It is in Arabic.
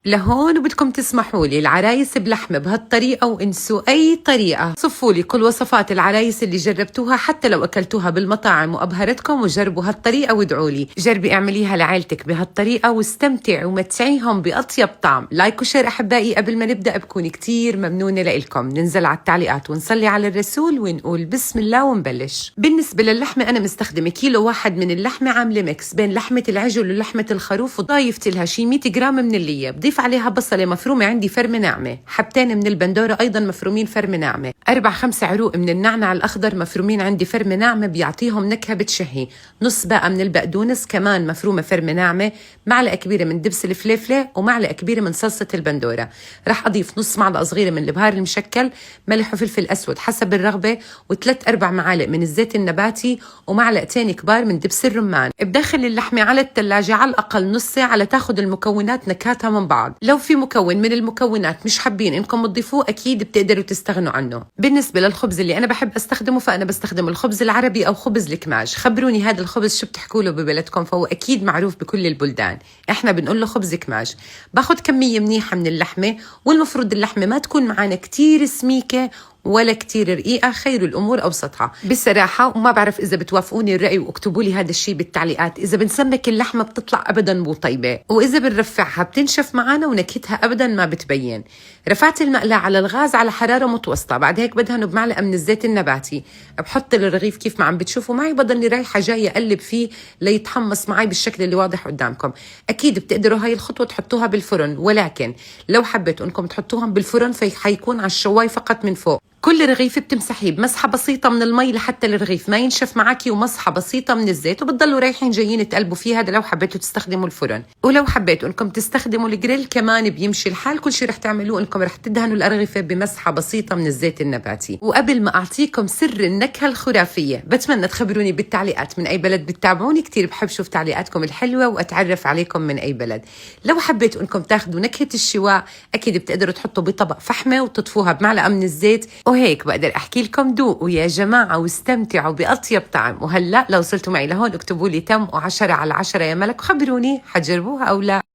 لهون وبدكم تسمحوا لي العرايس بلحمة بهالطريقة وانسوا أي طريقة. صفوا لي كل وصفات العرايس اللي جربتوها حتى لو أكلتوها بالمطاعم وأبهرتكم، وجربوا هالطريقة وادعوا لي. جربي اعمليها لعائلتك بهالطريقة واستمتعي ومتعيهم بأطيب طعم. لايك وشير أحبائي. قبل ما نبدأ بكون كتير ممنونة لإلكم. ننزل على التعليقات ونصلي على الرسول ونقول بسم الله ونبلش. بالنسبة للحمة أنا مستخدمة كيلو واحد من اللحمة، عاملة ميكس بين لحمة العجل ولحمة الخروف، وضايفت لها شي 100 جرام من اللية. ضيف عليها بصلة مفرومة عندي فرمة ناعمة، حبتين من البندورة أيضا مفرومين فرمة ناعمة، 4-5 عروق من النعناع الأخضر مفرومين عندي فرمة ناعمة بيعطيهم نكهة بتشهي، نص باقة من البقدونس كمان مفرومة فرمة ناعمة، معلقة كبيرة من دبس الفليفلة ومعلقة كبيرة من صلصة البندورة. رح أضيف نص معلقة صغيرة من البهار المشكل، ملح وفلفل أسود حسب الرغبة، و3-4 معالق من الزيت النباتي، ومعلقتين كبار من دبس الرمان. بدخل اللحمة على الثلاجة على الأقل نص ساعة لتاخد المكونات نكهاتها من بعض. لو في مكون من المكونات مش حابين انكم تضيفوه اكيد بتقدروا تستغنوا عنه. بالنسبه للخبز اللي انا بحب استخدمه فانا بستخدم الخبز العربي او خبز الكماج. خبروني هذا الخبز شو بتحكوا له ببلدكم، فهو اكيد معروف بكل البلدان، احنا بنقول له خبز كماج. باخد كميه منيحه من اللحمه، والمفروض اللحمه ما تكون معنا كتير سميكه ولا كتير رقيقة، خير الأمور أوسطها بصراحة. وما بعرف إذا بتوافقوني الرأي واكتبوا لي هذا الشيء بالتعليقات. إذا بنسمك اللحمة بتطلع أبدا مو طيبة، وإذا بنرفعها بتنشف معنا ونكهتها أبدا ما بتبين. رفعت المقلاة على الغاز على حرارة متوسطة، بعد هيك بدهنه بمعلقة من الزيت النباتي، بحط الرغيف كيف ما عم بتشوفوا معي، بضلني رايحة جاية أقلب فيه ليتحمص معي بالشكل اللي واضح قدامكم. أكيد بتقدروا هاي الخطوة تحطوها بالفرن، ولكن لو حبيتوا إنكم تحطوهم بالفرن فحيكون على الشواي فقط من فوق. كل رغيف بتمسحيه بمسحة بسيطة من المي لحتى الرغيف ما ينشف معاكي، ومسحة بسيطة من الزيت، وبتضلوا رايحين جايين تقلبوا فيه. هذا لو حبيتوا تستخدموا الفرن، ولو حبيتوا انكم تستخدموا الجريل كمان بيمشي الحال. كل شيء رح تعملوه انكم رح تدهنوا الأرغفة بمسحة بسيطة من الزيت النباتي. وقبل ما اعطيكم سر النكهة الخرافية، بتمنى تخبروني بالتعليقات من اي بلد بتتابعوني، كتير بحب شوف تعليقاتكم الحلوة واتعرف عليكم من اي بلد. لو حبيتوا انكم تاخذوا نكهة الشواء اكيد بتقدروا تحطوا بطبق فحمة وتطفوها بمعلقة من الزيت، وهيك بقدر احكي لكم دوقوا يا جماعه واستمتعوا باطيب طعم. وهلا لو وصلتوا معي لهون اكتبوا لي تم و10 على 10 يا ملك، وخبروني حتجربوها او لا.